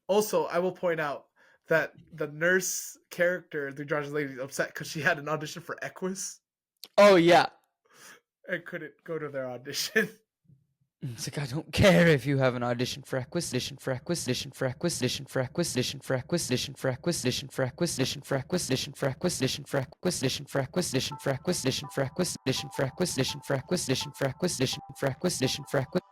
Also, I will point out that the nurse character, the Josh's lady, is upset because she had an audition for Equus Oh, yeah. and couldn't go to their audition. It's like, I don't care if you have an audition for Equus, audition for Equus, audition for Equus, audition for Equus, audition for Equus, audition for Equus, audition for Equus, audition for Equus, audition for Equus, audition for Equus, audition for Equus, audition for Equus, audition for Equus, audition for Equus, audition for Equus, audition for Equus, audition for Equus, audition for Equus.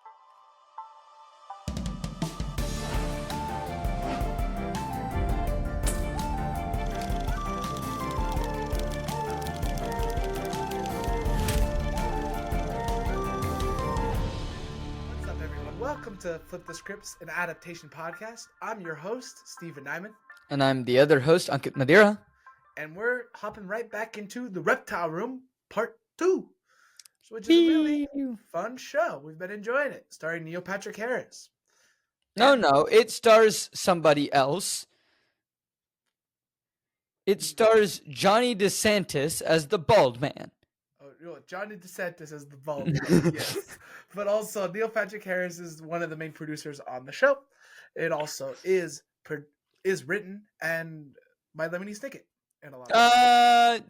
What's up, everyone? Welcome to Flip the Scripts, an adaptation podcast. I'm your host, Stephen Nieman, And I'm the other host, Ankit Madhira. and we're hopping right back into the Reptile Room Part 2, which is a really fun show. We've been enjoying it, starring Neil Patrick Harris. No, it stars somebody else. It stars Johnny DeSantis as the bald man. Oh, Johnny DeSantis is the bald man, yes. But also, Neil Patrick Harris is one of the main producers on the show. It also is written and by Lemony Snicket. And a lot of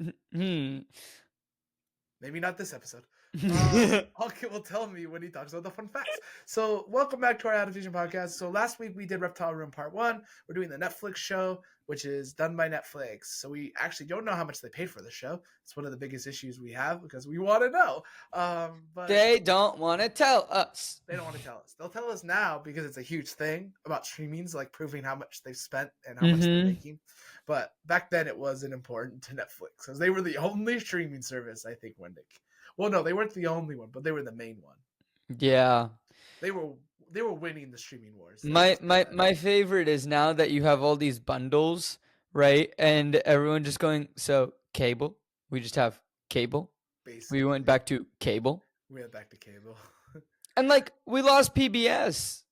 maybe not this episode. Ankit will tell me when he talks about the fun facts. So, welcome back to our adaptation podcast. So, last week we did Reptile Room Part 1. We're doing the Netflix show, which is done by Netflix. So, we actually don't know how much they paid for the show. It's one of the biggest issues we have because we want to know. But they don't want to tell us. They don't want to tell us. They'll tell us now because it's a huge thing about streamings, like proving how much they've spent and how much they're making. But back then it wasn't important to Netflix because they were the only streaming service, I think, when they... Well, no, they weren't the only one, but they were the main one. Yeah. They were winning the streaming wars. My favorite is now that you have all these bundles, right? And everyone just going, so cable. We just have cable. Basically. We went back to cable. We went back to cable. And we lost PBS.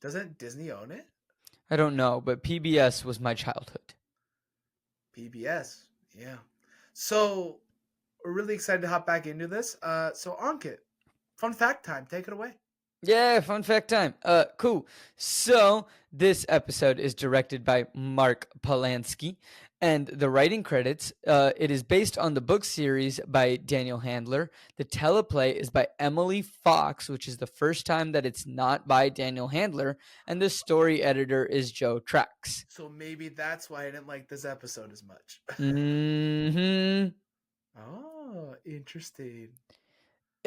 Doesn't Disney own it? I don't know, but PBS was my childhood. PBS, yeah. So we're really excited to hop back into this. So Ankit, fun fact time. Take it away. Yeah, fun fact time. Cool. So this episode is directed by Mark Polanski, and the writing credits, it is based on the book series by Daniel Handler. The teleplay is by Emily Fox, which is the first time that it's not by Daniel Handler, and the story editor is Joe Trax. So maybe that's why I didn't like this episode as much. Oh, interesting.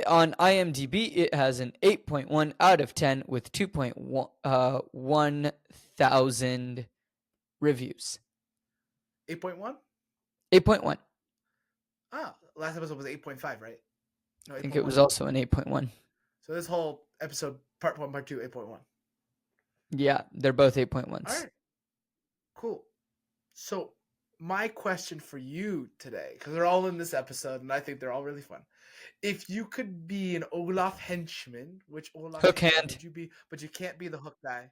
On IMDb, it has an 8.1 out of 10 with 2.1 thousand reviews. 8.1? 8.1. Ah, last episode was 8.5, right? No, I think it was also an 8.1. So this whole episode, part 1, part 2, 8.1. Yeah, they're both 8.1s. All right. Cool. So my question for you today, because they're all in this episode, and I think they're all really fun. If you could be an Olaf henchman, which Olaf Hook hand would you be? But you can't be the hook guy.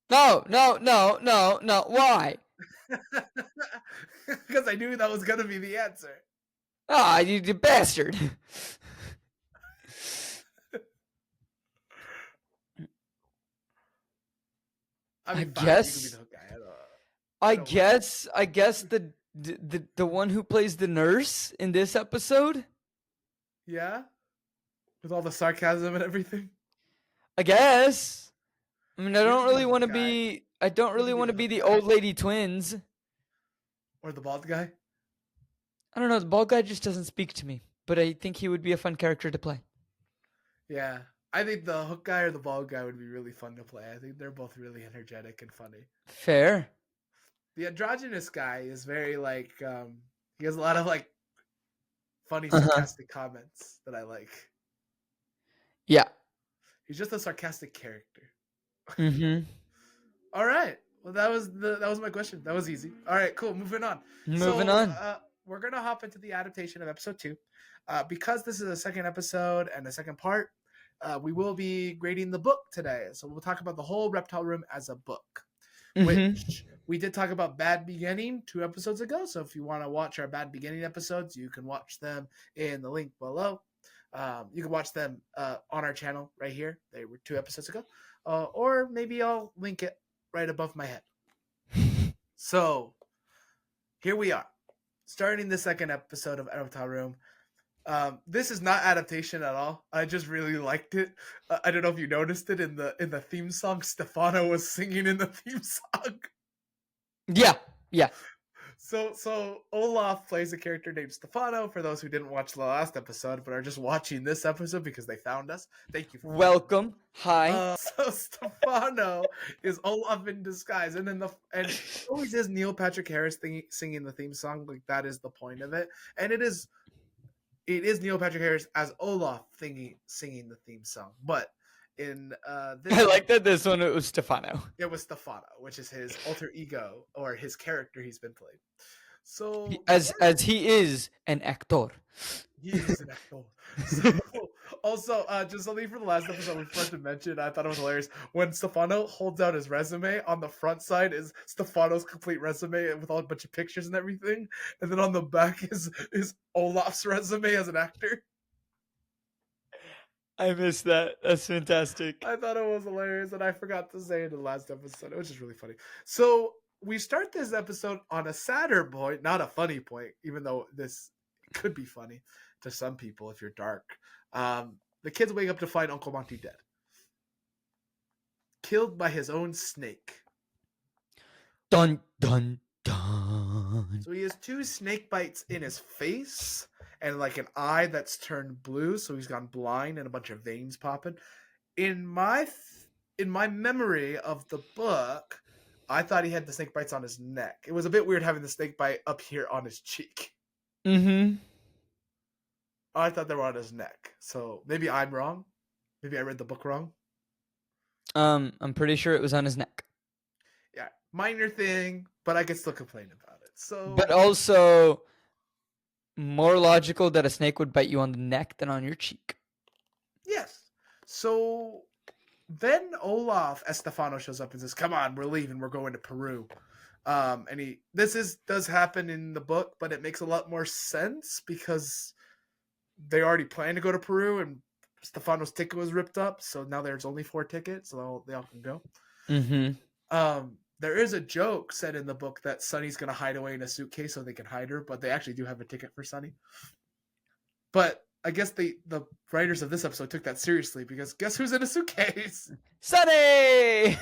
No. Why? Because I knew that was going to be the answer. Ah, you bastard. I guess the one who plays the nurse in this episode. Yeah, with all the sarcasm and everything. I guess. I mean, I don't really want to be. I don't really want to be the old lady twins. Or the bald guy. I don't know. The bald guy just doesn't speak to me, but I think he would be a fun character to play. Yeah, I think the hook guy or the bald guy would be really fun to play. I think they're both really energetic and funny. Fair. The androgynous guy is very he has a lot of funny sarcastic comments that I like. Yeah. He's just a sarcastic character. Mm-hmm. All right. Well, that was my question. That was easy. All right, cool. Moving on. We're gonna hop into the adaptation of episode 2. Because this is a second episode and a second part, we will be grading the book today. So we'll talk about the whole Reptile Room as a book, which we did talk about Bad Beginning 2 episodes ago. So if you want to watch our Bad Beginning episodes, you can watch them in the link below. You can watch them on our channel right here. They were 2 episodes ago. Or maybe I'll link it right above my head. So here we are, starting the second episode of Reptile Room. This is not adaptation at all. I just really liked it. I don't know if you noticed it in the theme song. Stephano was singing in the theme song. Yeah. So Olaf plays a character named Stephano. For those who didn't watch the last episode but are just watching this episode because they found us, thank you. Welcome. Hi. So Stephano is Olaf in disguise, and it always is Neil Patrick Harris singing the theme song. Like, that is the point of it, and it is Neil Patrick Harris as Olaf singing the theme song. But in this, I like that this one it was Stephano. It was Stephano, which is his alter ego or his character he's been playing. So as he is an actor. He is an actor. So, also, just something from the last episode we forgot to mention, I thought it was hilarious. When Stephano holds out his resume, on the front side is Stephano's complete resume with a bunch of pictures and everything. And then on the back is Olaf's resume as an actor. I missed that. That's fantastic. I thought it was hilarious, and I forgot to say in the last episode. It was just really funny. So we start this episode on a sadder point, not a funny point, even though this could be funny to some people if you're dark. The kids wake up to find Uncle Monty dead. Killed by his own snake. Dun, dun, dun. So he has 2 snake bites in his face and like an eye that's turned blue, so he's gone blind and a bunch of veins popping. In my memory of the book, I thought he had the snake bites on his neck. It was a bit weird having the snake bite up here on his cheek. Mm-hmm. I thought they were on his neck. So maybe I'm wrong. Maybe I read the book wrong. I'm pretty sure it was on his neck. Yeah, minor thing, but I could still complain about it. So, but also more logical that a snake would bite you on the neck than on your cheek. Yes. So then Olaf as Stephano shows up and says, "Come on, we're leaving. We're going to Peru." And does happen in the book, but it makes a lot more sense because they already planned to go to Peru, and Stephano's ticket was ripped up, so now there's only 4 tickets, so they all can go. Mm-hmm. There is a joke said in the book that Sunny's going to hide away in a suitcase so they can hide her, but they actually do have a ticket for Sunny. But I guess the writers of this episode took that seriously, because guess who's in a suitcase? Sunny!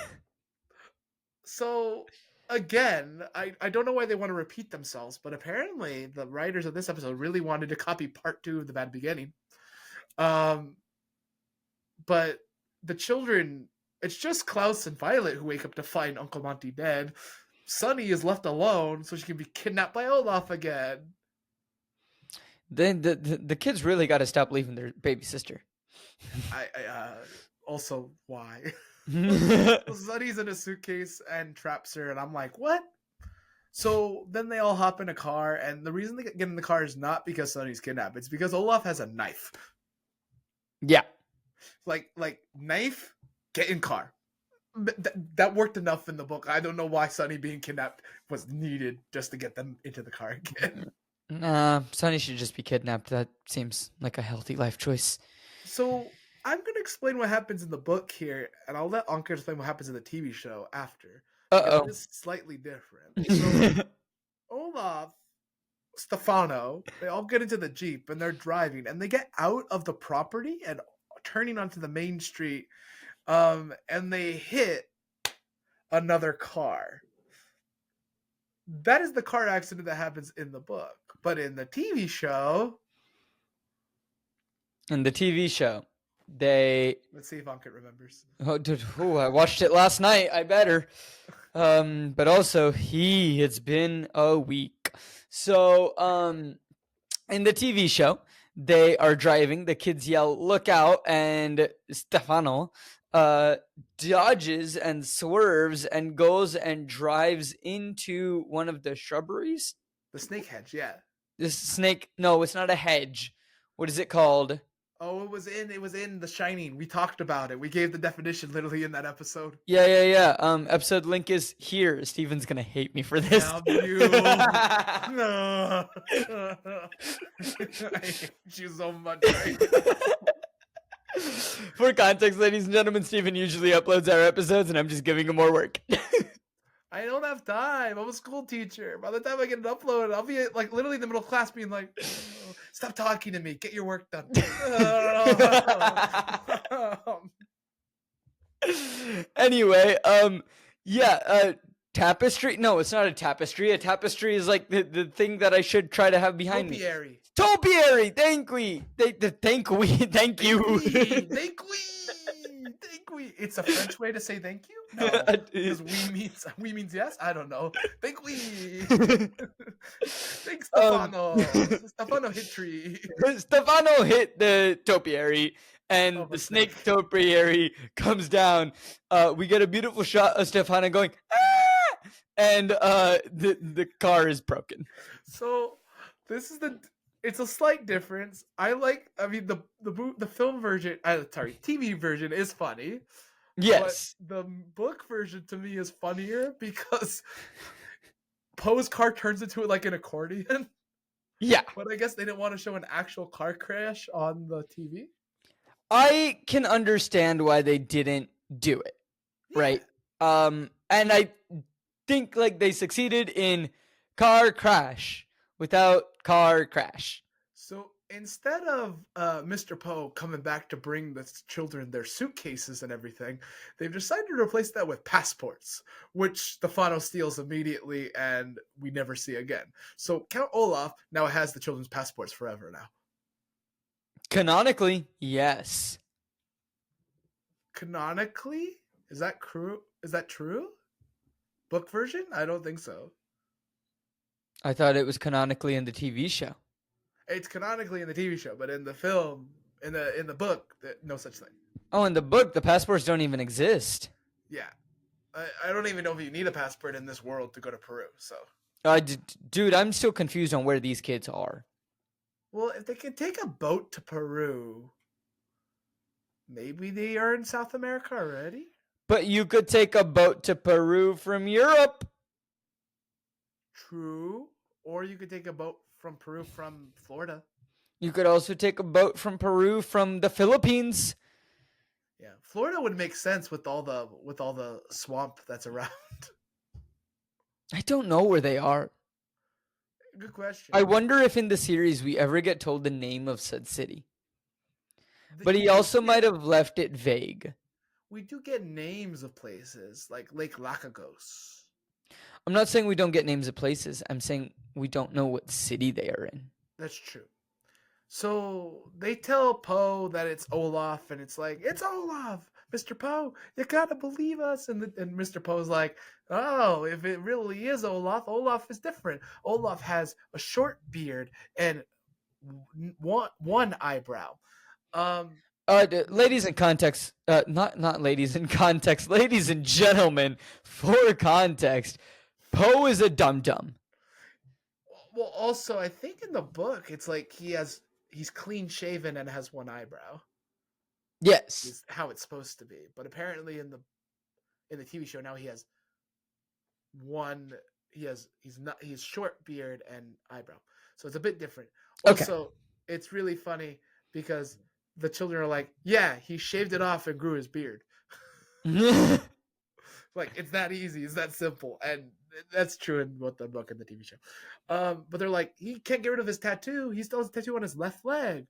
So, again, I don't know why they want to repeat themselves, but apparently the writers of this episode really wanted to copy part 2 of The Bad Beginning. But the children... It's just Klaus and Violet who wake up to find Uncle Monty dead. Sunny is left alone, so she can be kidnapped by Olaf again. Then the kids really got to stop leaving their baby sister. Also, why? Sunny's in a suitcase and traps her, and I'm like, what? So then they all hop in a car, and the reason they get in the car is not because Sunny's kidnapped. It's because Olaf has a knife. Yeah. Like knife? Get in car. That worked enough in the book. I don't know why Sunny being kidnapped was needed just to get them into the car again. Sunny should just be kidnapped. That seems like a healthy life choice. So I'm going to explain what happens in the book here, and I'll let Ankit explain what happens in the TV show after. Uh-oh. It's slightly different. So Olaf, Stephano, they all get into the Jeep, and they're driving, and they get out of the property and turning onto the main street. And they hit another car. That is the car accident that happens in the book. But in the TV show... they... Let's see if Ankit remembers. Oh, dude, I watched it last night. I better. But also, it's been a week. So, in the TV show, they are driving. The kids yell, "Look out!" And Stephano dodges and swerves and goes and drives into one of the shrubberies. The snake hedge, yeah. This snake? No, it's not a hedge. What is it called? Oh, it was in The Shining. We talked about it. We gave the definition literally in that episode. Yeah. Episode link is here. Steven's gonna hate me for this. You. No. I hate you so much right now. For context, ladies and gentlemen, Stephen usually uploads our episodes, and I'm just giving him more work. I don't have time. I'm a school teacher. By the time I get it uploaded, I'll be like literally in the middle of class being like, oh, stop talking to me. Get your work done. Anyway, yeah, tapestry. No, it's not a tapestry. A tapestry is like the thing that I should try to have behind me. Topiary. Thank you. Thank you. It's a French way to say thank you? No. Because we means yes? I don't know. Thank you. Thanks, Stephano. Stephano hit tree. Stephano hit the topiary, and the snake topiary comes down. We get a beautiful shot of Stephano going, ah! And the car is broken. So this is it's a slight difference. I mean the film version, TV version is funny. Yes. But the book version to me is funnier because Poe's car turns into like an accordion. Yeah. But I guess they didn't want to show an actual car crash on the TV. I can understand why they didn't do it. Yeah. Right? And I think like they succeeded in car crash without car crash. So instead of Mr. Poe coming back to bring the children their suitcases and everything, they've decided to replace that with passports, which Stephano steals immediately and we never see again. So Count Olaf now has the children's passports forever now. Canonically, yes. Canonically? Is that true? Book version? I don't think so. I thought it was canonically in the TV show. It's canonically in the TV show, but in the film, in the book, no such thing. Oh, in the book, the passports don't even exist. Yeah. I don't even know if you need a passport in this world to go to Peru, so. Dude, I'm still confused on where these kids are. Well, if they can take a boat to Peru, maybe they are in South America already? But you could take a boat to Peru from Europe. True. Or you could take a boat from Peru from Florida. You could also take a boat from Peru from the Philippines. Yeah, Florida would make sense with all the swamp that's around. I don't know where they are. Good question. I wonder if in the series we ever get told the name of said city. But he also might have left it vague. We do get names of places like Lake Lacagos. I'm not saying we don't get names of places. I'm saying we don't know what city they are in. That's true. So they tell Poe that it's Olaf, and it's like, it's Olaf, Mr. Poe, you gotta believe us. And Mr. Poe's like, oh, if it really is Olaf is different. Olaf has a short beard and one eyebrow. Ladies in context, not ladies in context, ladies and gentlemen, for context, Poe is a dum-dum. Well, also, I think in the book, it's like he's clean shaven and has one eyebrow. Yes. Is how it's supposed to be. But apparently in the TV show now he has he's short beard and eyebrow. So it's a bit different. Also, okay. It's really funny because the children are like, yeah, he shaved it off and grew his beard. Like, it's that easy. It's that simple. And that's true in both the book and the TV show. But they're like, he can't get rid of his tattoo. He still has a tattoo on his left leg.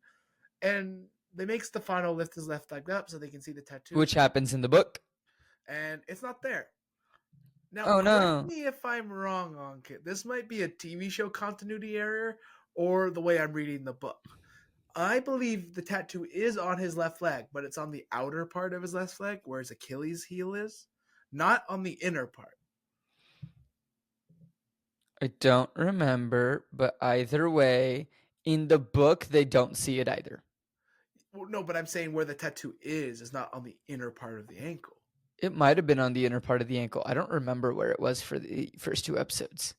And they make Stephano lift his left leg up so they can see the tattoo. Which happens in the book. And it's not there. Now, correct me if I'm wrong, Ankit. This might be a TV show continuity error or the way I'm reading the book. I believe the tattoo is on his left leg, but it's on the outer part of his left leg where his Achilles heel is, not on the inner part. I don't remember, but either way, in the book, they don't see it either. Well, no, but I'm saying where the tattoo is not on the inner part of the ankle. It might have been on the inner part of the ankle. I don't remember where it was for the first two episodes.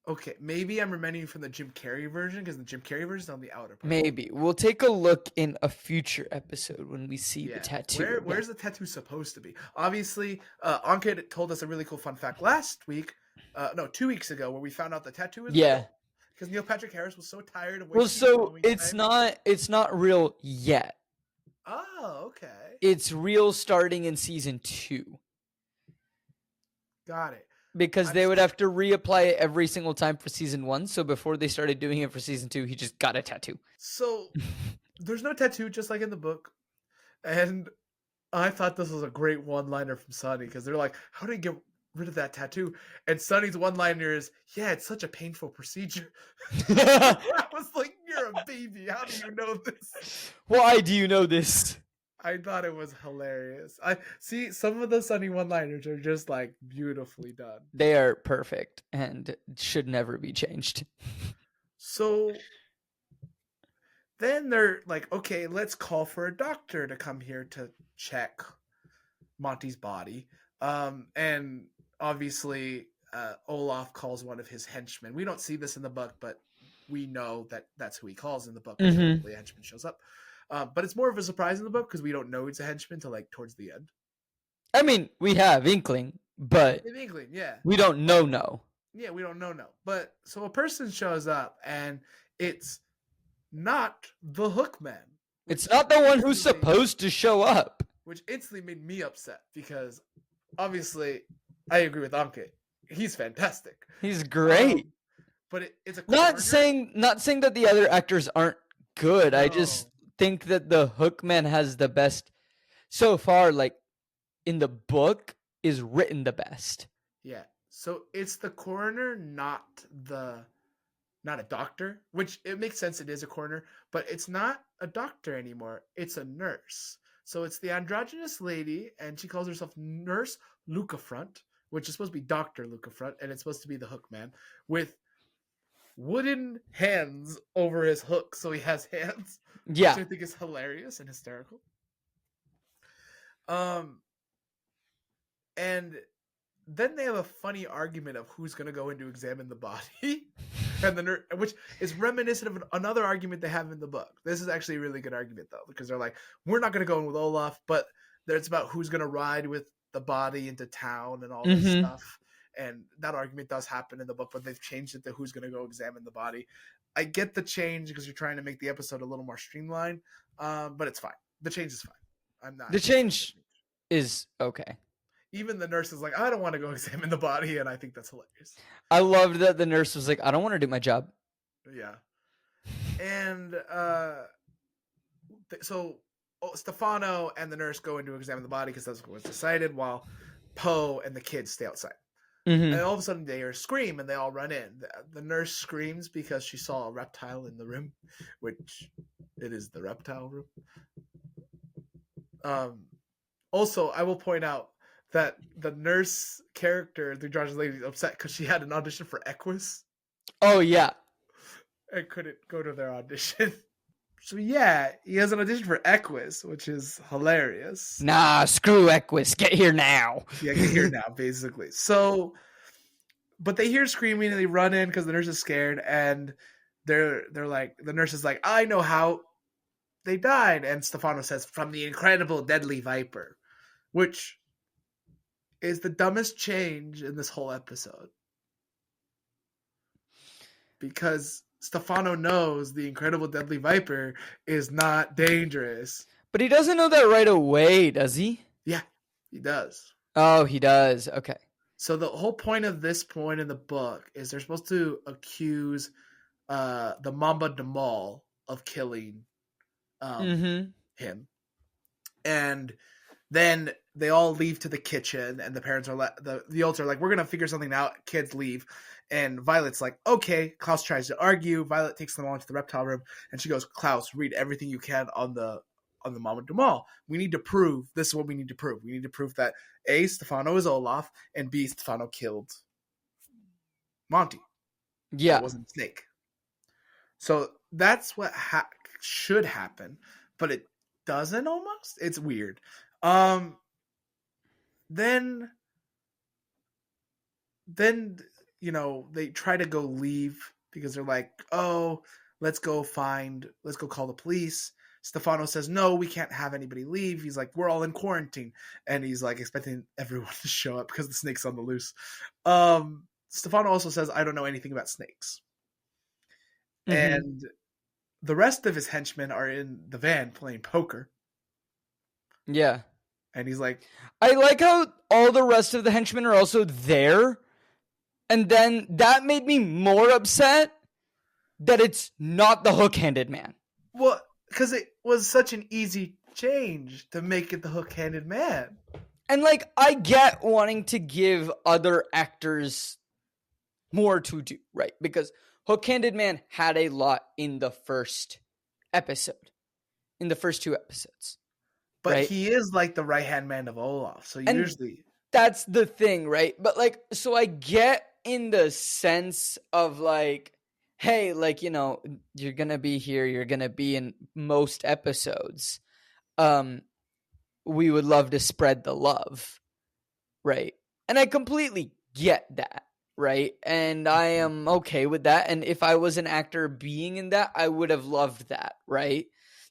Okay, maybe I'm remembering from the Jim Carrey version because the Jim Carrey version is on the outer part. Maybe. We'll take a look in a future episode when we see the tattoo. Where's the tattoo supposed to be? Obviously, Ankit told us a really cool fun fact last week. 2 weeks ago, where we found out the tattoo is real. Because Neil Patrick Harris was so tired of waiting. Well, so it's not real yet. Oh, okay. It's real starting in season 2. Got it. Because they would have to reapply it every single time for season 1. So before they started doing it for season 2, he just got a tattoo. So there's no tattoo, just like in the book. And I thought this was a great one-liner from Sonny because they're like, how do you get rid of that tattoo? And Sonny's one-liner is, yeah, it's such a painful procedure. I was like, you're a baby. How do you know this? Why do you know this? I thought it was hilarious. I see some of the Sonny one-liners are just like beautifully done. They are perfect and should never be changed. So then they're like, okay, let's call for a doctor to come here to check Monty's body. And obviously, Olaf calls one of his henchmen. We don't see this in the book, but we know that that's who he calls in the book. Mm-hmm. The henchman shows up. But it's more of a surprise in the book because we don't know it's a henchman till like towards the end. I mean, we have inkling, but yeah, we don't know. Yeah, we don't know. But so a person shows up, and it's not the Hookman. It's not the one who's supposed to show up. Which instantly made me upset because obviously I agree with Ankit. He's fantastic. He's great. But it's a not saying that the other actors aren't good. No. I just think that the Hookman has the best so far, like in the book, is written the best. Yeah. So it's the coroner, not a doctor, which it makes sense. It is a coroner, but it's not a doctor anymore. It's a nurse. So it's the androgynous lady, and she calls herself Nurse Lucafront, which is supposed to be Dr. Lucafront, and it's supposed to be the Hookman with wooden hands over his hook, so he has hands. Yeah. Which I think is hilarious and hysterical. And then they have a funny argument of who's going to go in to examine the body. And the nurse, which is reminiscent of another argument they have in the book. This is actually a really good argument, though, because they're like, we're not going to go in with Olaf, but it's about who's going to ride with the body into town and all this stuff. And that argument does happen in the book, but they've changed it to who's going to go examine the body. I get the change because you're trying to make the episode a little more streamlined, but it's fine. The change is fine. I'm not. The change is okay. Even the nurse is like, I don't want to go examine the body, and I think that's hilarious. I loved that the nurse was like, I don't want to do my job. Yeah. And so Stephano and the nurse go in to examine the body because that's what was decided, while Poe and the kids stay outside. Mm-hmm. And all of a sudden they hear a scream, and they all run in. The nurse screams because she saw a reptile in the room, which it is the Reptile Room. Also, I will point out that the nurse character, the androgynous lady, is upset because she had an audition for Equus. Oh, yeah. And couldn't go to their audition. So, yeah, he has an audition for Equus, which is hilarious. Nah, screw Equus. Get here now. Yeah, get here now, basically. So, but they hear screaming, and they run in because the nurse is scared, and they're like, the nurse is like, I know how they died. And Stephano says, from the incredible deadly viper, which is the dumbest change in this whole episode. Because Stephano knows the incredible deadly viper is not dangerous. But he doesn't know that right away, does he? Yeah, he does. Oh, he does. Okay. So the whole point of this point in the book is they're supposed to accuse the Mamba Demal of killing him. And then they all leave to the kitchen, and the parents are the adults are like, we're gonna figure something out. Kids leave, and Violet's like, okay. Klaus tries to argue. Violet takes them all into the reptile room, and she goes, Klaus, read everything you can on the Mama Demal. We need to prove this is what we need to prove. We need to prove that A, Stephano is Olaf, and B, Stephano killed Monty. Yeah, it wasn't a snake. So that's what should happen, but it doesn't. Almost, it's weird. Then they try to go leave because they're like, oh, let's go call the police. Stephano says, no, we can't have anybody leave. He's like, we're all in quarantine. And he's like expecting everyone to show up because the snake's on the loose. Stephano also says, I don't know anything about snakes. Mm-hmm. And the rest of his henchmen are in the van playing poker. Yeah. And he's like, I like how all the rest of the henchmen are also there, And then that made me more upset that it's not the hook-handed man. Well, because it was such an easy change to make it the hook-handed man. And like, I get wanting to give other actors more to do, right? Because hook-handed man had a lot in the first episode, in the first 2 episodes. But right? He is like the right-hand man of Olaf, so and usually... That's the thing, right? But like, so I get in the sense of like, hey, like, you know, you're going to be here, you're going to be in most episodes. We would love to spread the love, right? And I completely get that, right? And I am okay with that. And if I was an actor being in that, I would have loved that, right?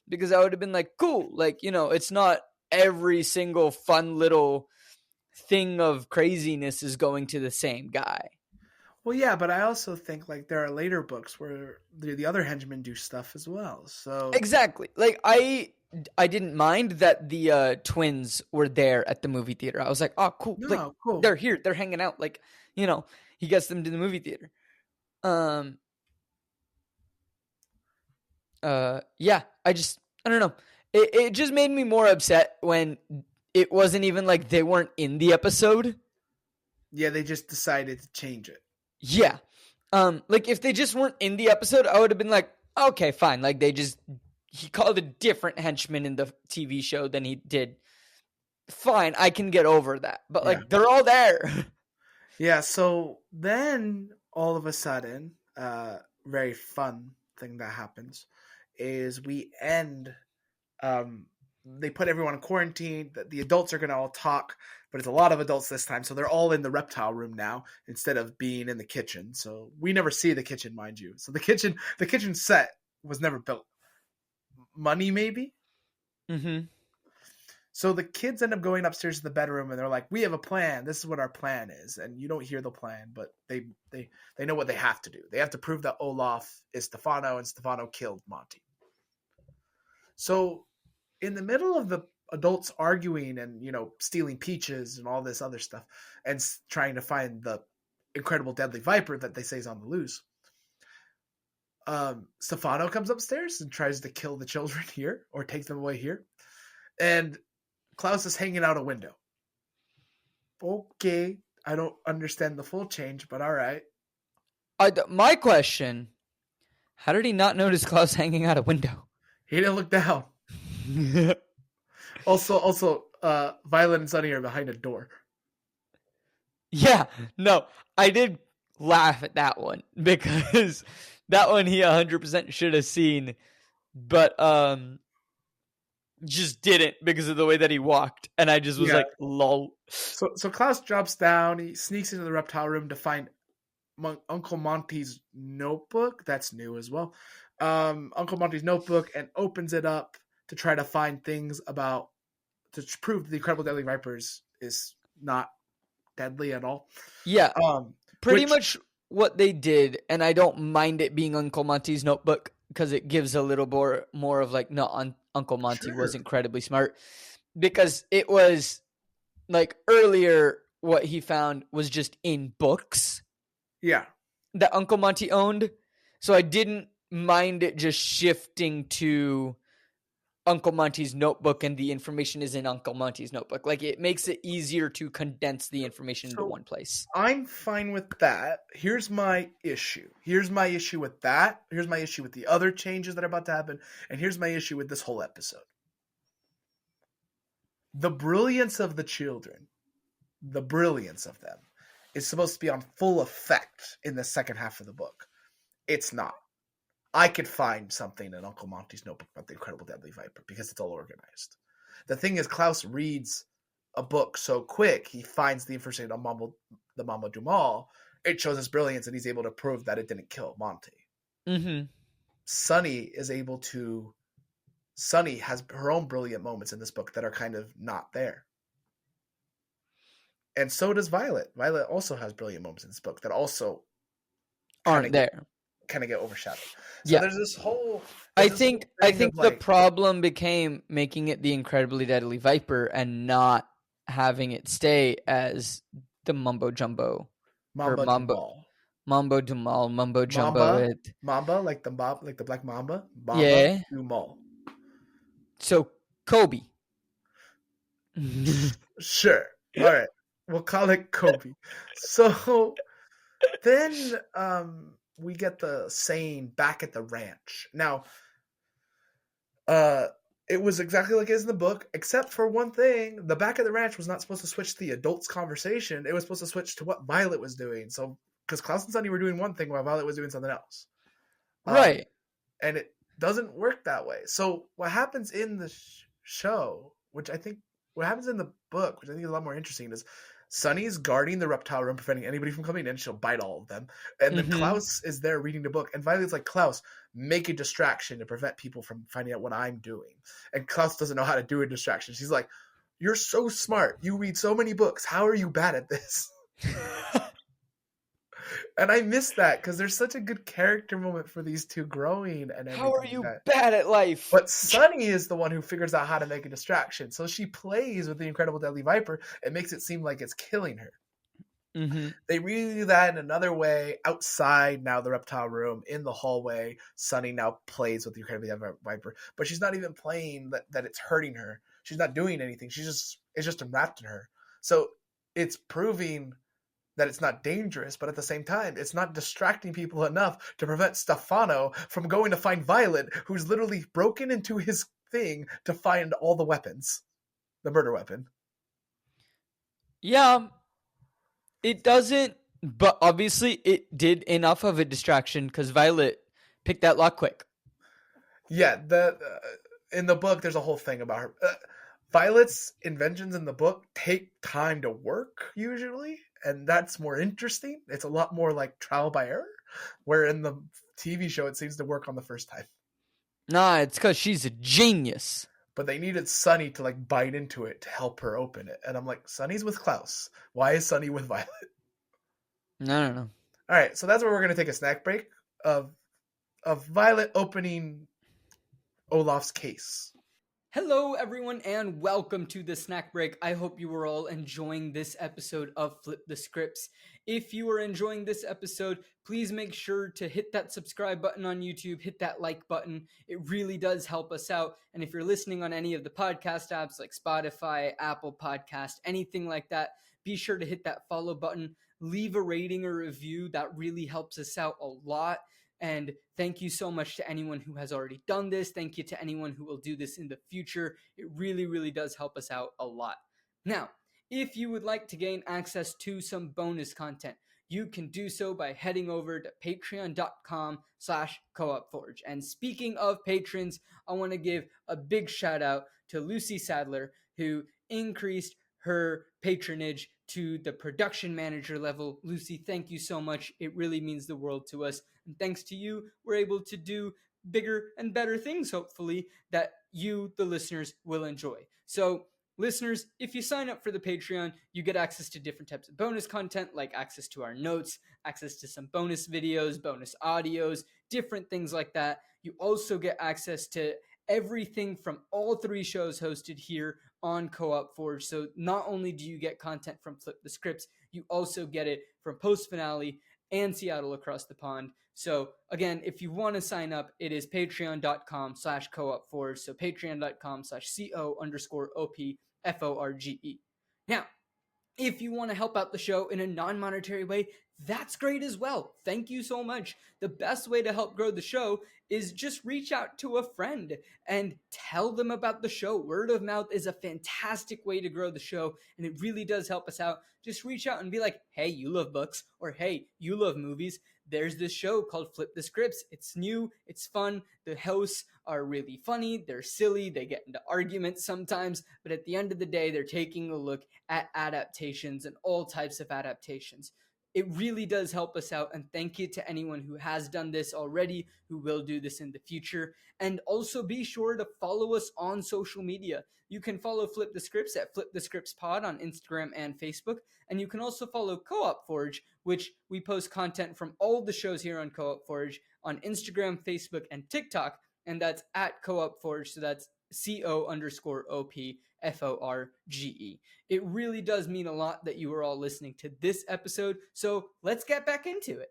Because I would have been like, cool, like, you know, it's not every single fun little thing of craziness is going to the same guy. Well, yeah, but I also think like there are later books where the other henchmen do stuff as well. So exactly, like I didn't mind that the twins were there at the movie theater. I was like, oh, cool, like, cool. They're here, they're hanging out. Like, you know, he gets them to the movie theater. Yeah, I don't know. It just made me more upset when it wasn't even like they weren't in the episode. Yeah, they just decided to change it. Yeah. Like if they just weren't in the episode, I would have been like, okay, fine. Like he called a different henchman in the TV show than he did. Fine, I can get over that. But like, they're all there. Yeah, so then all of a sudden, very fun thing that happens is we end, they put everyone in quarantine. The adults are going to all talk, but it's a lot of adults this time. So they're all in the reptile room now instead of being in the kitchen. So we never see the kitchen, mind you. So the kitchen set was never built. Money, maybe? Mm-hmm. So the kids end up going upstairs to the bedroom and they're like, we have a plan. This is what our plan is. And you don't hear the plan, but they know what they have to do. They have to prove that Olaf is Stephano and Stephano killed Monty. So in the middle of the adults arguing and, you know, stealing peaches and all this other stuff and trying to find the incredible deadly viper that they say is on the loose, Stephano comes upstairs and tries to kill the children here or take them away here. And Klaus is hanging out a window. Okay, I don't understand the full change, but all right. My question, how did he not notice Klaus hanging out a window? He didn't look down. Also, Violet and Sunny are behind a door. Yeah, no, I did laugh at that one because that one he 100% should have seen, but just didn't because of the way that he walked, and I just was like, lol. So Klaus drops down, he sneaks into the reptile room to find Uncle Monty's notebook. That's new as well. Uncle Monty's notebook, and opens it up to try to find things to prove the incredible deadly vipers is not deadly at all. Yeah, pretty much what they did, and I don't mind it being Uncle Monty's notebook because it gives a little more of like, no, Uncle Monty was incredibly smart, because it was like earlier what he found was just in books. Yeah. That Uncle Monty owned. So I didn't mind it just shifting to Uncle Monty's notebook and the information is in Uncle Monty's notebook. Like, it makes it easier to condense the information into one place. I'm fine with that. Here's my issue. Here's my issue with that. Here's my issue with the other changes that are about to happen. And here's my issue with this whole episode. The brilliance of the children, the brilliance of them, is supposed to be on full effect in the second half of the book. It's not. I could find something in Uncle Monty's notebook about the incredible deadly viper because it's all organized. The thing is, Klaus reads a book so quick, he finds the information on the Mama Dumal. It shows his brilliance, and he's able to prove that it didn't kill Monty. Mm-hmm. Sunny has her own brilliant moments in this book that are kind of not there. And so does Violet. Violet also has brilliant moments in this book that also aren't there. Kind of get overshadowed. So there's this whole... I think the problem became making it the incredibly deadly viper and not having it stay as the mumbo jumbo or Mamba Dumal. Mambo Dumal, Mumbo Jumbo. Mamba, Mamba, like the black mamba. Mamba Yeah. Dumal. So Kobe. Sure. All right. We'll call it Kobe. So then we get the saying back at the ranch. Now, it was exactly like it is in the book, except for one thing. The back of the ranch was not supposed to switch to the adults' conversation. It was supposed to switch to what Violet was doing. So, because Klaus and Sunny were doing one thing while Violet was doing something else. Right. And it doesn't work that way. So, what happens in the show, which I think, what happens in the book, which I think is a lot more interesting, is Sunny's guarding the reptile room, preventing anybody from coming in. She'll bite all of them. And then Klaus is there reading the book. And Violet's like, Klaus, make a distraction to prevent people from finding out what I'm doing. And Klaus doesn't know how to do a distraction. She's like, you're so smart. You read so many books. How are you bad at this? And I miss that because there's such a good character moment for these two growing and everything. How are you bad at life? But Sunny is the one who figures out how to make a distraction. So she plays with the Incredible Deadly Viper and makes it seem like it's killing her. They really do that in another way outside now the reptile room in the hallway. Sunny now plays with the Incredible Deadly Viper, but she's not even playing that it's hurting her. She's not doing anything. It's just enwrapped in her. So it's proving that it's not dangerous, but at the same time, it's not distracting people enough to prevent Stephano from going to find Violet, who's literally broken into his thing to find all the weapons, the murder weapon. Yeah, it doesn't, but obviously it did enough of a distraction because Violet picked that lock quick. Yeah, in the book, there's a whole thing about her. Violet's inventions in the book take time to work, usually, and that's more interesting. It's a lot more like trial by error, where in the TV show, it seems to work on the first time. Nah, it's because she's a genius. But they needed Sunny to like bite into it to help her open it. And I'm like, Sunny's with Klaus. Why is Sunny with Violet? I don't know. All right, so that's where we're going to take a snack break of Violet opening Olaf's case. Hello, everyone, and welcome to the snack break. I hope you are all enjoying this episode of Flip the Scripts. If you are enjoying this episode, please make sure to hit that subscribe button on YouTube, hit that like button. It really does help us out. And if you're listening on any of the podcast apps like Spotify, Apple Podcast, anything like that, be sure to hit that follow button. Leave a rating or review. That really helps us out a lot. And thank you so much to anyone who has already done this. Thank you to anyone who will do this in the future. It really, really does help us out a lot. Now, if you would like to gain access to some bonus content, you can do so by heading over to patreon.com/coopforge. And speaking of patrons, I want to give a big shout out to Lucy Sadler, who increased her patronage to the production manager level. Lucy, thank you so much. It really means the world to us. And thanks to you, we're able to do bigger and better things, hopefully, that you, the listeners, will enjoy. So, listeners, if you sign up for the Patreon, you get access to different types of bonus content, like access to our notes, access to some bonus videos, bonus audios, different things like that. You also get access to everything from all three shows hosted here on Co-op Forge. So not only do you get content from Flip the Scripts, you also get it from Post Finale and Seattle Across the Pond. So again, if you want to sign up, it is patreon.com/coopforge. So patreon.com/CO_OPFORGE. Now, if you want to help out the show in a non-monetary way, that's great as well. Thank you so much. The best way to help grow the show is just reach out to a friend and tell them about the show. Word of mouth is a fantastic way to grow the show, and it really does help us out. Just reach out and be like, hey, you love books, or hey, you love movies. There's this show called Flip the Scripts. It's new, it's fun. The hosts are really funny, they're silly, they get into arguments sometimes, but at the end of the day, they're taking a look at adaptations and all types of adaptations. It really does help us out, and thank you to anyone who has done this already, who will do this in the future. And also be sure to follow us on social media. You can follow Flip the Scripts at Flip the Scripts Pod on Instagram and Facebook, and you can also follow Co-op Forge, which we post content from all the shows here on Co-op Forge on Instagram, Facebook, and TikTok, and that's at Co-op Forge, so that's CO_OP Forge. It really does mean a lot that you are all listening to this episode. So let's get back into it.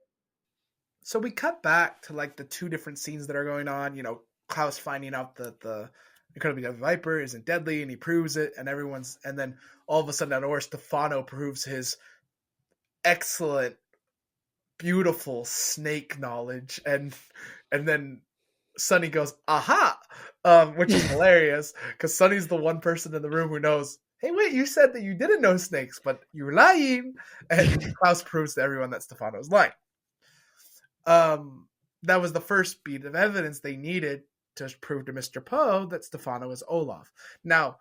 So we cut back to like the two different scenes that are going on. You know, Klaus finding out that the incredibly deadly viper isn't deadly, and he proves it, and then all of a sudden, out of nowhere, Stephano proves his excellent, beautiful snake knowledge, and then Sonny goes, "Aha!" Which is hilarious because Sonny's the one person in the room who knows. Hey, wait! You said that you didn't know snakes, but you're lying. And Klaus proves to everyone that Stephano's lying. That was the first beat of evidence they needed to prove to Mr. Poe that Stephano is Olaf. Now,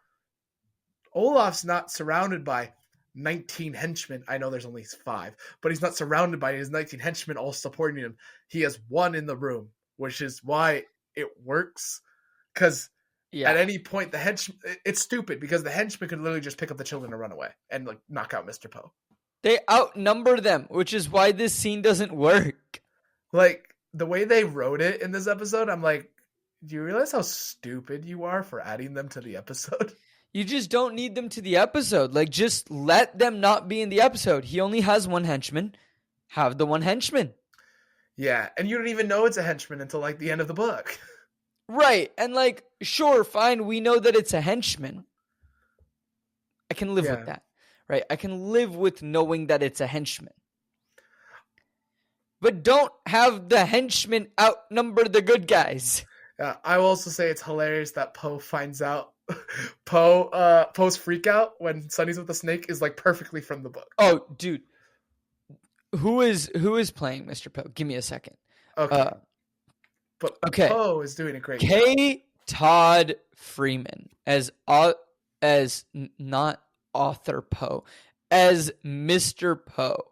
Olaf's not surrounded by 19 henchmen. I know there's only 5, but he's not surrounded by his 19 henchmen all supporting him. He has one in the room, which is why it works. Because at any point, it's stupid because the henchmen could literally just pick up the children and run away and like knock out Mr. Poe. They outnumber them, which is why this scene doesn't work. Like, the way they wrote it in this episode, I'm like, do you realize how stupid you are for adding them to the episode? You just don't need them to the episode. Like, just let them not be in the episode. He only has one henchman. Have the one henchman. Yeah, and you don't even know it's a henchman until, like, the end of the book. Right, and, like, sure, fine, we know that it's a henchman. I can live with that, right? I can live with knowing that it's a henchman. But don't have the henchmen outnumber the good guys. I will also say it's hilarious that Poe finds out Poe's freak out when Sonny's with the snake is like perfectly from the book. Oh, dude. Who is playing Mr. Poe? Give me a second. Okay. But Poe is doing a great job. K. Todd Freeman as not author Poe, as Mr. Poe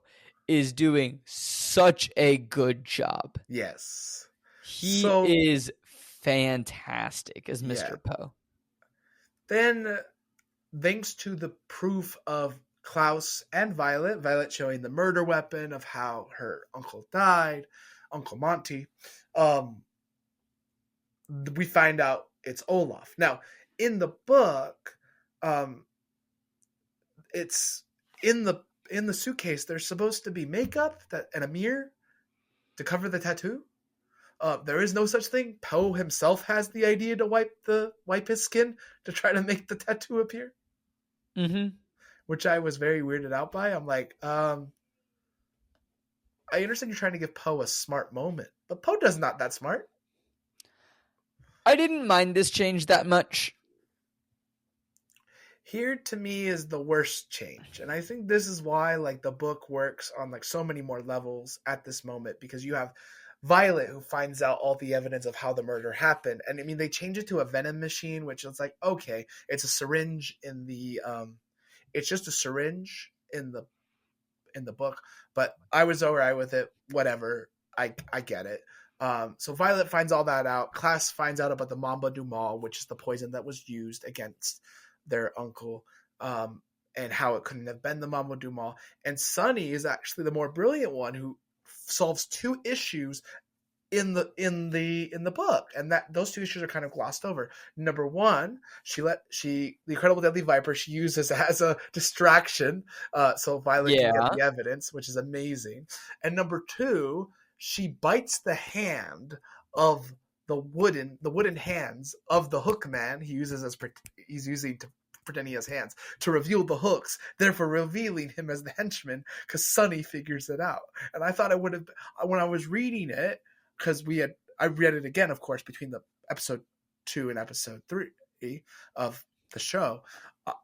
is doing such a good job. Yes. He is fantastic as Mr. Poe. Then, thanks to the proof of Klaus and Violet showing the murder weapon of how her uncle died, Uncle Monty, we find out it's Olaf. Now, in the book, it's in the suitcase. There's supposed to be makeup and a mirror to cover the tattoo. There is no such thing. Poe himself has the idea to wipe his skin to try to make the tattoo appear. Mm-hmm. Which I was very weirded out by. I'm like, I understand you're trying to give Poe a smart moment, but Poe does not that smart. I didn't mind this change that much. Here to me is the worst change, and I think this is why like the book works on like so many more levels at this moment, because you have Violet who finds out all the evidence of how the murder happened, and I mean they change it to a venom machine, which is like, okay, it's a syringe in the it's just a syringe in the book, but I was alright with it. Whatever, I get it. So Violet finds all that out. Klaus finds out about the Mamba du Mal, which is the poison that was used against their uncle, and how it couldn't have been the Mamba du Mal. And Sonny is actually the more brilliant one who solves 2 issues in the book, and that those 2 issues are kind of glossed over. Number 1, the Incredible Deadly Viper she uses as a distraction, so Violet can get the evidence, which is amazing. And number 2, she bites the hand of the wooden hands of the hook man he's using to pretend he has hands to reveal the hooks, therefore revealing him as the henchman, because Sonny figures it out. And I thought it would have, when I was reading it, because I read it again, of course, between the episode 2 and episode 3 of the show,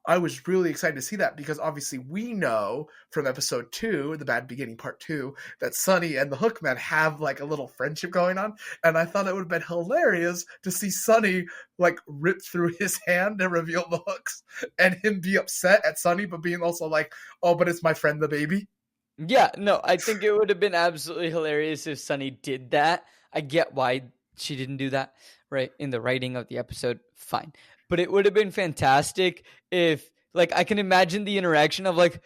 I was really excited to see that, because obviously we know from episode 2, The Bad Beginning Part 2, that Sonny and the Hookman have like a little friendship going on, and I thought it would have been hilarious to see Sonny like rip through his hand and reveal the hooks, and him be upset at Sonny, but being also like, oh, but it's my friend the baby. Yeah, no, I think it would have been absolutely hilarious if Sonny did that. I get why she didn't do that, right? In the writing of the episode, fine. But it would have been fantastic if, like, I can imagine the interaction of, like,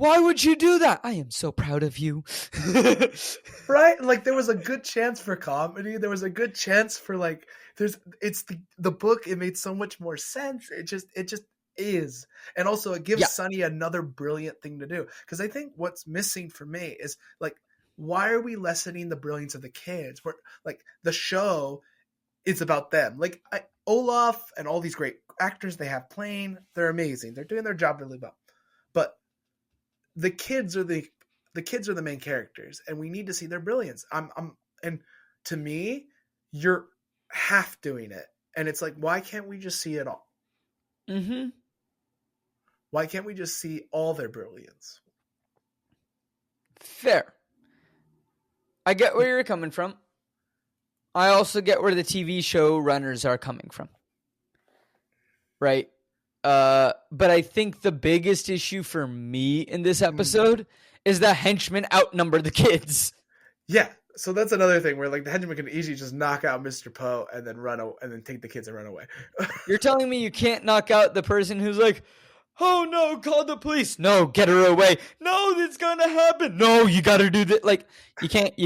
Why would you do that? I am so proud of you. Right? Like there was a good chance for comedy. There was a good chance for like it's the book. It made so much more sense. It just is. And also it gives Sonny another brilliant thing to do. Because I think what's missing for me is like, why are we lessening the brilliance of the kids? We're like the show is about them. Like Olaf and all these great actors they have playing, they're amazing. They're doing their job really well. But the kids are the main characters, and we need to see their brilliance. And to me, you're half doing it, and it's like, why can't we just see it all? Mm-hmm. Why can't we just see all their brilliance? Fair. I get where you're coming from. I also get where the TV show runners are coming from. Right? But I think the biggest issue for me in this episode is the henchmen outnumber the kids. Yeah. So that's another thing where like the henchmen can easily just knock out Mr. Poe and then take the kids and run away. You're telling me you can't knock out the person who's like, oh no, call the police. No, get her away. No, that's gonna happen. No, you gotta do that. Like you can't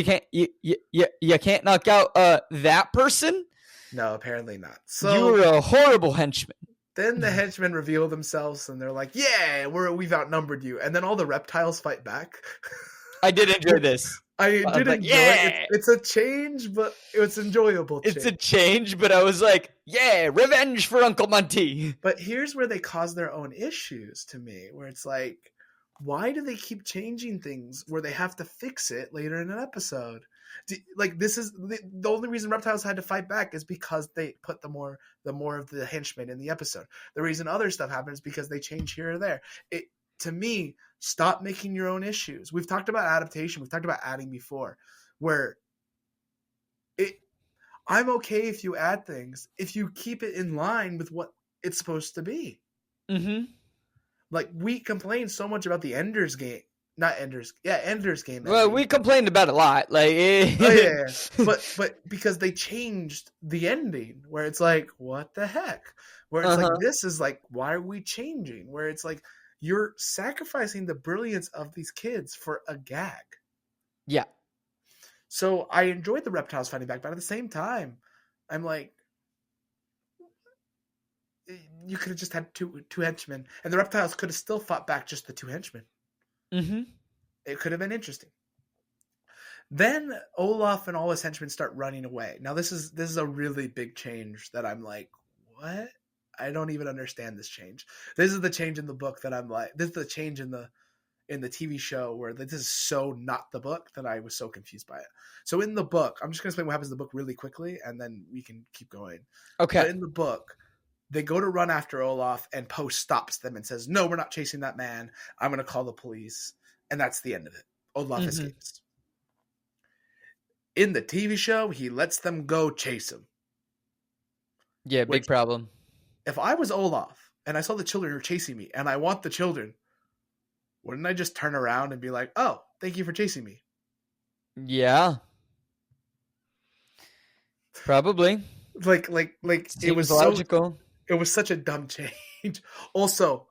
knock out that person. No, apparently not. So you were a horrible henchman. Then the henchmen reveal themselves and they're like, yeah, we've outnumbered you. And then all the reptiles fight back. I did enjoy this. I did enjoy it. It's a change, but it's enjoyable. It's a change, but I was like, yeah, revenge for Uncle Monty. But here's where they cause their own issues to me, where it's like, why do they keep changing things where they have to fix it later in an episode? Like this is the only reason reptiles had to fight back is because they put the more of the henchmen in the episode. The reason other stuff happens because they change here or there. It to me, stop making your own issues. We've talked about adaptation. We've talked about adding before, where I'm okay if you add things if you keep it in line with what it's supposed to be. Mm-hmm. Like we complain so much about the Ender's Game. Ender's Game. Well, we complained about it a lot. Like, yeah. But because they changed the ending, where it's like, what the heck? Where it's like, this is like, why are we changing? Where it's like, you're sacrificing the brilliance of these kids for a gag. Yeah. So I enjoyed the reptiles fighting back, but at the same time, I'm like, you could have just had two henchmen, and the reptiles could have still fought back just the two henchmen. Mm-hmm. It could have been interesting. Then Olaf and all his henchmen start running away. Now this is a really big change that I'm like, what? I don't even understand this change. This is the change in the book that I'm like, this is the change in the TV show where this is so not the book that I was so confused by it. So in the book, I'm just going to explain what happens in the book really quickly, and then we can keep going. Okay. But in the book, they go to run after Olaf, and Poe stops them and says, no, we're not chasing that man. I'm going to call the police. And that's the end of it. Olaf escapes. In the TV show, he lets them go chase him. Yeah, big problem. If I was Olaf and I saw the children who are chasing me and I want the children, wouldn't I just turn around and be like, oh, thank you for chasing me? Yeah. Probably. Like Seems it was logical. It was such a dumb change. Also,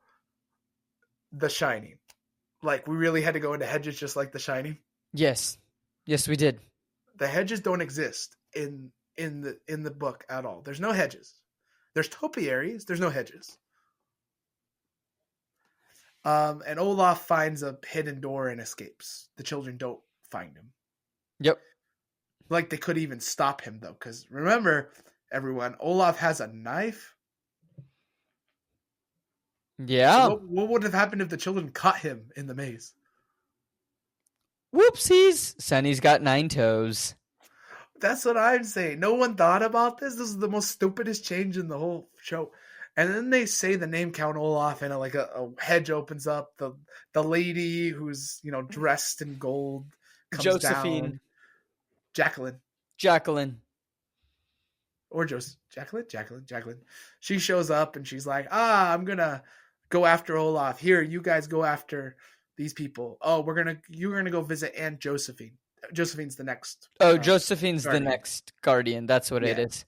The Shining. Like, we really had to go into hedges just like The Shining. Yes. Yes, we did. The hedges don't exist in the book at all. There's no hedges. There's topiaries. There's no hedges. And Olaf finds a hidden door and escapes. The children don't find him. Yep. Like, they could even stop him, though. Because remember, everyone, Olaf has a knife. Yeah. So what would have happened if the children caught him in the maze? Whoopsies. Sonny's got 9 toes. That's what I'm saying. No one thought about this. This is the most stupidest change in the whole show. And then they say the name Count Olaf, and a hedge opens up. The lady who's dressed in gold comes Josephine. down. Jacqueline. Or Jacqueline. She shows up and she's like, I'm gonna go after Olaf. Here, you guys go after these people. Oh, you're gonna go visit Aunt Josephine. Josephine's the next. Josephine's guardian. The next guardian. That's what it is.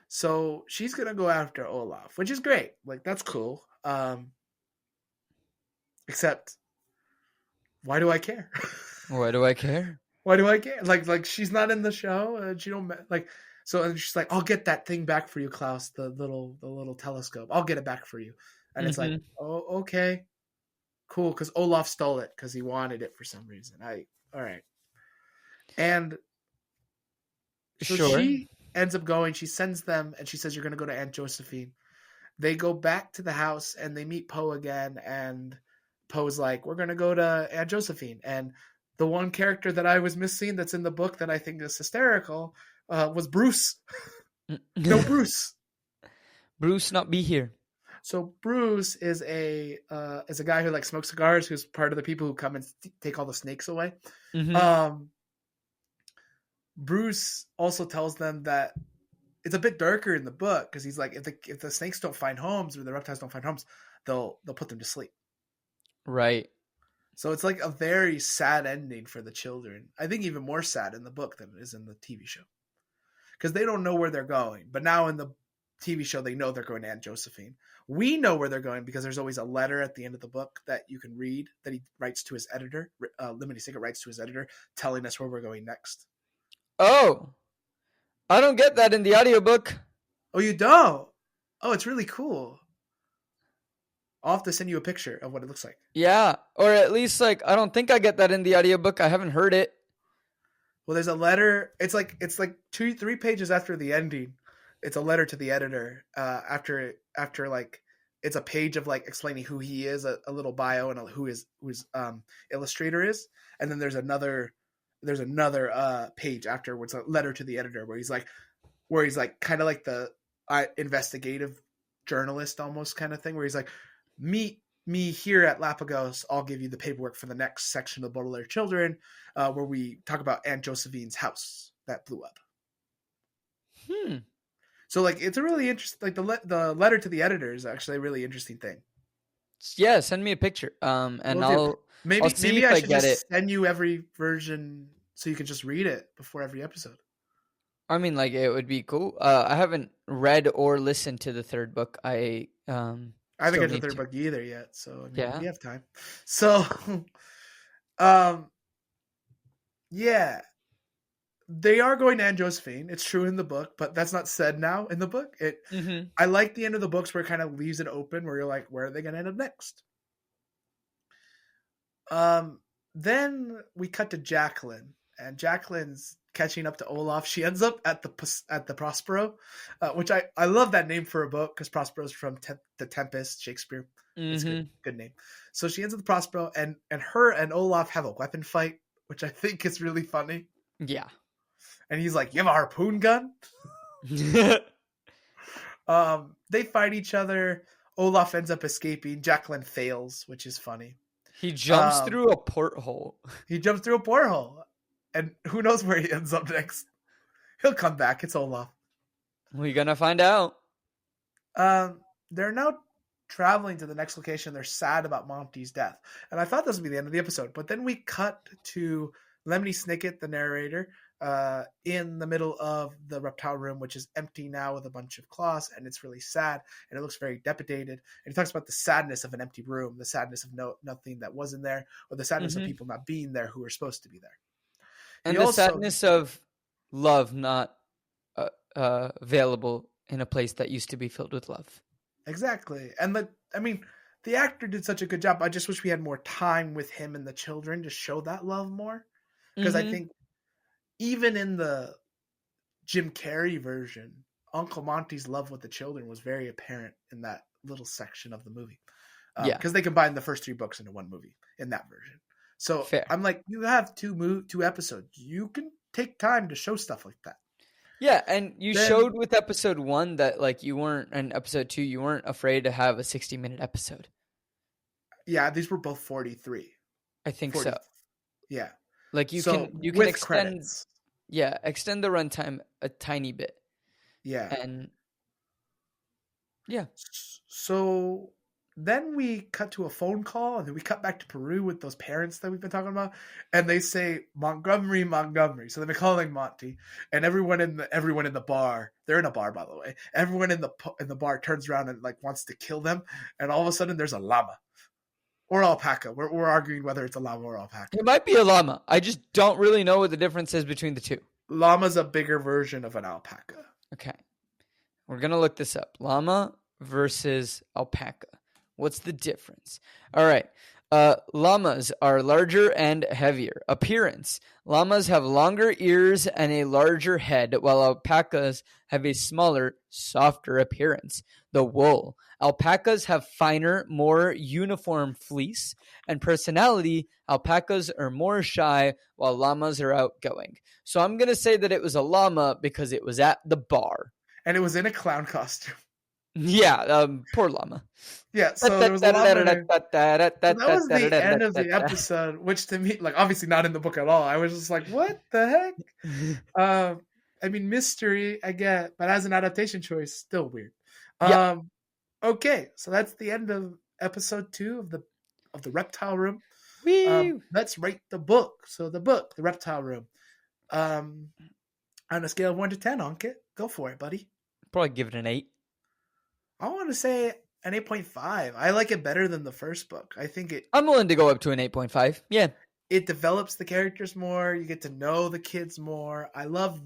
So she's gonna go after Olaf, which is great. Like, that's cool. Except why do I care? Why do I care? Why do I care? Like she's not in the show, and she don't like. So and she's like, I'll get that thing back for you, Klaus. The little telescope. I'll get it back for you. And it's like, oh, okay, cool, because Olaf stole it because he wanted it for some reason. All right. And so she ends up going. She sends them, and she says, "You're going to go to Aunt Josephine." They go back to the house, and they meet Poe again. And Poe's like, "We're going to go to Aunt Josephine." And the one character that I was missing that's in the book that I think is hysterical was Bruce. No, Bruce. Bruce not be here. So Bruce is a guy who like smokes cigars, who's part of the people who come and take all the snakes away. Bruce also tells them that it's a bit darker in the book because he's like, if the snakes don't find homes or the reptiles don't find homes, they'll put them to sleep. Right. So it's like a very sad ending for the children. I think even more sad in the book than it is in the TV show because they don't know where they're going. But now in the TV show, they know they're going to Aunt Josephine. We know where they're going because there's always a letter at the end of the book that you can read that he writes to his editor. Lemony Snicket writes to his editor telling us where we're going next. Oh, I don't get that in the audiobook. Oh, you don't? Oh, it's really cool. I'll have to send you a picture of what it looks like. Yeah, or at least like I don't think I get that in the audiobook. I haven't heard it. Well, there's a letter. It's like 2-3 pages after the ending. It's a letter to the editor after like it's a page of like explaining who he is, a little bio, and who his illustrator is, and then there's another page afterwards, a letter to the editor where he's like kind of like the investigative journalist almost kind of thing, where he's like, meet me here at Lapagos. I'll give you the paperwork for the next section of Baudelaire Children, where we talk about Aunt Josephine's house that blew up. So like it's a really interesting, like the letter to the editor is actually a really interesting thing. Yeah, send me a picture. And I'll maybe I should just send you every version so you can just read it before every episode. I mean, like it would be cool. I haven't read or listened to the third book. I haven't got the third book either yet, so I mean, yeah, we have time. So, yeah. They are going to Aunt Josephine. It's true in the book, but that's not said now in the book. I like the end of the books where it kind of leaves it open, where you're like, where are they going to end up next? Then we cut to Jacqueline, and Jacqueline's catching up to Olaf. She ends up at the Prospero, which I love that name for a boat because Prospero's from The Tempest, Shakespeare. It's a good name. So she ends up at the Prospero, and her and Olaf have a weapon fight, which I think is really funny. Yeah. And he's like, you have a harpoon gun? They fight each other. Olaf ends up escaping. Jacqueline fails, which is funny. He jumps through a porthole. And who knows where he ends up next. He'll come back. It's Olaf. We're going to find out. They're now traveling to the next location. They're sad about Monty's death. And I thought this would be the end of the episode. But then we cut to Lemony Snicket, the narrator, in the middle of the reptile room, which is empty now with a bunch of cloths, and it's really sad, and it looks very depilated. And he talks about the sadness of an empty room, the sadness of nothing that wasn't there, or the sadness of people not being there who were supposed to be there. And the sadness of love not available in a place that used to be filled with love. Exactly. And the actor did such a good job. I just wish we had more time with him and the children to show that love more. Because I think even in the Jim Carrey version, Uncle Monty's love with the children was very apparent in that little section of the movie. Because they combined the first 3 books into one movie in that version. So fair. I'm like, you have 2 episodes. You can take time to show stuff like that. Yeah, and you showed with episode 1 that like you weren't, and episode 2, you weren't afraid to have a 60-minute episode. Yeah, these were both 43. I think so. Yeah. Like you can extend credits. Yeah, extend the runtime a tiny bit. Yeah. And yeah. So then we cut to a phone call, and then we cut back to Peru with those parents that we've been talking about, and they say Montgomery. So they've been calling Monty, and everyone in the bar. They're in a bar, by the way. Everyone in the bar turns around and like wants to kill them, and all of a sudden there's a llama. Or alpaca. We're arguing whether it's a llama or alpaca. It might be a llama. I just don't really know what the difference is between the two. Llama's a bigger version of an alpaca. Okay. We're going to look this up. Llama versus alpaca. What's the difference? All right. Llamas are larger and heavier. Appearance. Llamas have longer ears and a larger head, while alpacas have a smaller, softer appearance. The wool. Alpacas have finer, more uniform fleece and personality. Alpacas are more shy, while llamas are outgoing. So I'm going to say that it was a llama because it was at the bar. And it was in a clown costume. Yeah, poor llama. Yeah, so there was a llama there. That was the end of the episode, which to me, like, obviously not in the book at all. I was just like, what the heck? I mean, mystery, I get, but as an adaptation choice, still weird. Yeah. Okay, so that's the end of episode 2 of the Reptile Room. Let's rate the book. So the book, the Reptile Room. On a scale of 1 to 10, Ankit, go for it, buddy. Probably give it an 8. I want to say an 8.5. I like it better than the first book. I think I'm willing to go up to an 8.5. Yeah. It develops the characters more. You get to know the kids more. I love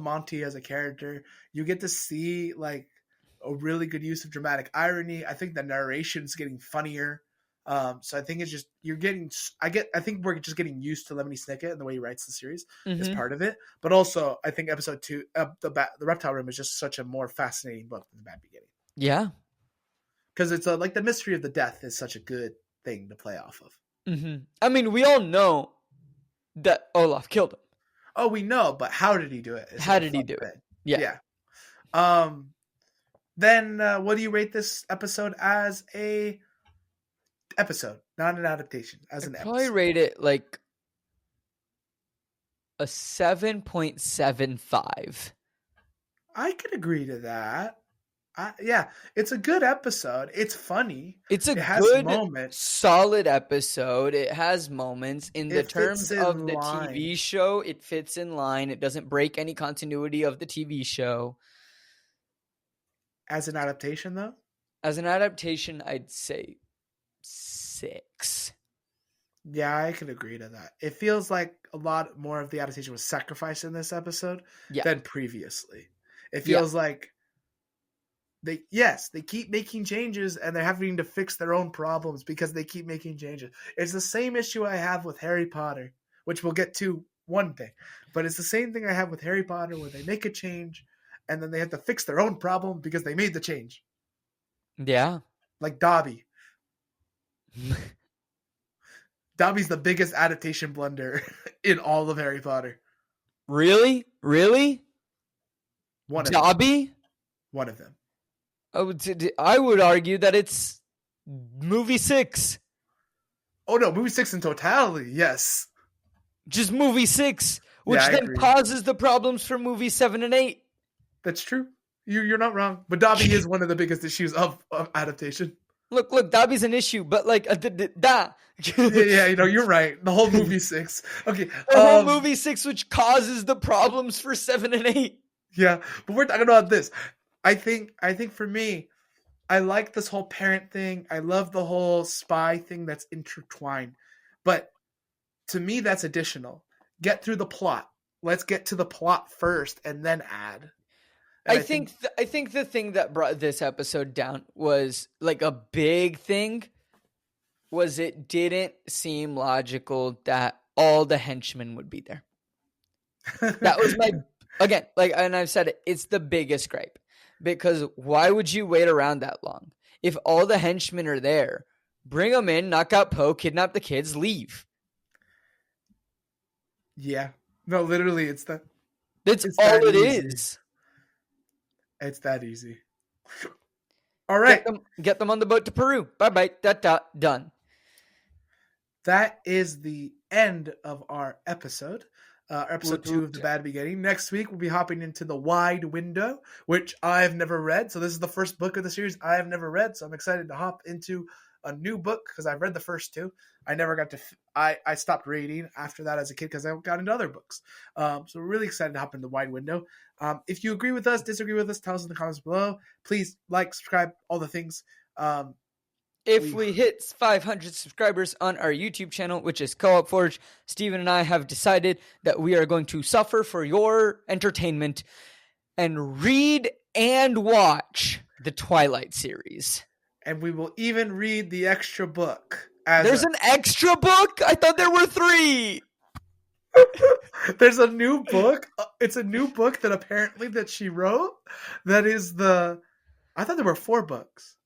Monty as a character. You get to see like a really good use of dramatic irony. I think the narration's getting funnier. So I think it's just I think we're just getting used to Lemony Snicket and the way he writes the series is part of it. But also I think episode 2, the Reptile Room is just such a more fascinating book than The Bad Beginning. Yeah. Because it's like the mystery of the death is such a good thing to play off of. Mm-hmm. I mean, we all know that Olaf killed him. Oh, we know, but how did he do it? How did he do it? Yeah. Then what do you rate this episode as a episode, not an adaptation, as an episode? I'd probably rate it like a 7.75. I could agree to that. Yeah, it's a good episode. It's funny. It has good, moments. Solid episode. It has moments. In the terms of the TV show, it fits in line. It doesn't break any continuity of the TV show. As an adaptation, though? As an adaptation, I'd say 6. Yeah, I could agree to that. It feels like a lot more of the adaptation was sacrificed in this episode than previously. It feels like they keep making changes and they're having to fix their own problems because they keep making changes. It's the same issue I have with Harry Potter, which we'll get to one day. But it's the same thing I have with Harry Potter where they make a change and then they have to fix their own problem because they made the change. Yeah. Like Dobby. Dobby's the biggest adaptation blunder in all of Harry Potter. Really? Dobby? One of them. I would argue that it's movie 6. Oh no, movie 6 in totality, yes. Just movie 6, which then causes the problems for movie 7 and 8. That's true. You're not wrong. But Dobby is one of the biggest issues of adaptation. Look, Dobby's an issue, but like, yeah, you're right. The whole movie 6. Okay. The whole movie 6, which causes the problems for 7 and 8. Yeah, but we're talking about this. I think for me, I like this whole parent thing. I love the whole spy thing that's intertwined. But to me, that's additional. Get through the plot. Let's get to the plot first and then add. And I think the thing that brought this episode down was like a big thing was it didn't seem logical that all the henchmen would be there. That was my, again, like, and I've said it, it's the biggest gripe. Because why would you wait around that long? If all the henchmen are there, bring them in, knock out Poe, kidnap the kids, leave. Yeah. No, literally, it's that. That's all it is. It's that easy. All right. Get them on the boat to Peru. Bye-bye. Done. That is the end of our episode. Episode 2 of The Bad Beginning. Next week, we'll be hopping into The Wide Window, which I've never read. So this is the first book of the series I have never read. So I'm excited to hop into a new book because I've read the first 2. I never got to I stopped reading after that as a kid because I got into other books. So we're really excited to hop into The Wide Window. If you agree with us, disagree with us, tell us in the comments below. Please like, subscribe, all the things. If we hit 500 subscribers on our YouTube channel, which is Co-op Forge, Steven and I have decided that we are going to suffer for your entertainment and read and watch the Twilight series. And we will even read the extra book. There's an extra book? I thought there were 3. There's a new book. It's a new book that apparently that she wrote. That is I thought there were 4 books.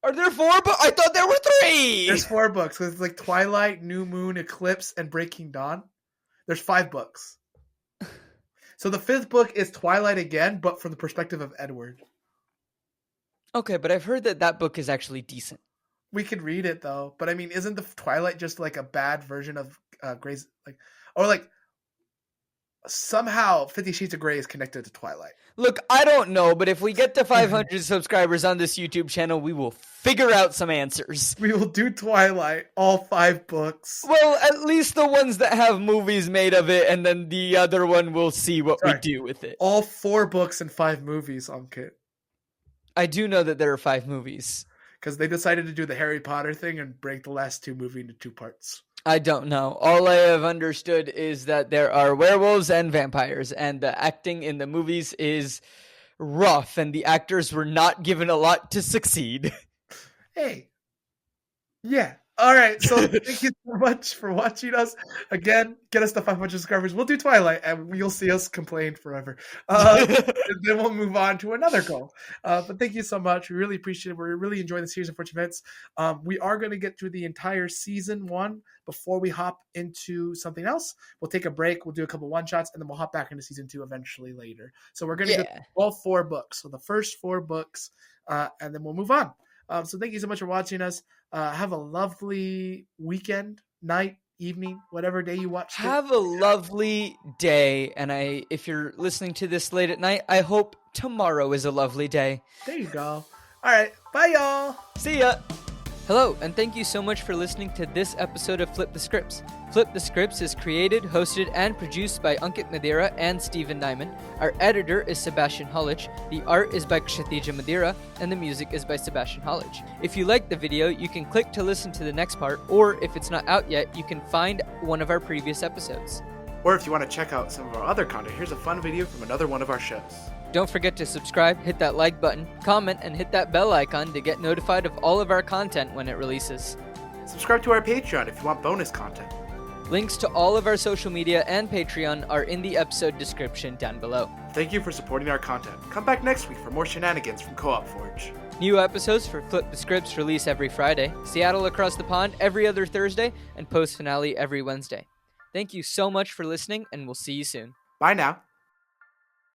Are there 4 books? I thought there were 3. There's 4 books. It's like Twilight, New Moon, Eclipse, and Breaking Dawn. There's 5 books. So the 5th book is Twilight again, but from the perspective of Edward. Okay, but I've heard that book is actually decent. We could read it though. But I mean, isn't the Twilight just like a bad version of Grey's somehow 50 Shades of Grey is connected to Twilight? Look, I don't know, but if we get to 500 subscribers on this YouTube channel, we will figure out some answers. We will do Twilight, all 5 books. Well, at least the ones that have movies made of it, and then the other one we'll see what we do with it. All 4 books and 5 movies, Ankit. I do know that there are 5 movies. Because they decided to do the Harry Potter thing and break the last 2 movies into 2 parts. I don't know. All I have understood is that there are werewolves and vampires, and the acting in the movies is rough, and the actors were not given a lot to succeed. Hey. Yeah. All right. So thank you so much for watching us. Again, get us to 500 subscribers. We'll do Twilight, and you'll see us complain forever. And then we'll move on to another goal. But thank you so much. We really appreciate it. We're really enjoying the series of Fortune Events. We are going to get through the entire season 1 before we hop into something else. We'll take a break. We'll do a couple one-shots, and then we'll hop back into season 2 eventually later. So we're going to get all 4 books. So the first 4 books, and then we'll move on. So thank you so much for watching us. Have a lovely weekend, night, evening, whatever day you watch. Have a lovely day. And if you're listening to this late at night, I hope tomorrow is a lovely day. There you go. All right. Bye, y'all. See ya. Hello, and thank you so much for listening to this episode of Flip the Scripts. Flip the Scripts is created, hosted, and produced by Ankit Madhira and Stephen Nieman. Our editor is Sebastien Hollich. The art is by Kshitija Madhira, and the music is by Sebastien Hollich. If you like the video, you can click to listen to the next part, or if it's not out yet, you can find one of our previous episodes. Or if you want to check out some of our other content, here's a fun video from another one of our shows. Don't forget to subscribe, hit that like button, comment, and hit that bell icon to get notified of all of our content when it releases. Subscribe to our Patreon if you want bonus content. Links to all of our social media and Patreon are in the episode description down below. Thank you for supporting our content. Come back next week for more shenanigans from Co-op Forge. New episodes for Flip the Scripts release every Friday, Seattle Across the Pond every other Thursday, and post finale every Wednesday. Thank you so much for listening, and we'll see you soon. Bye now.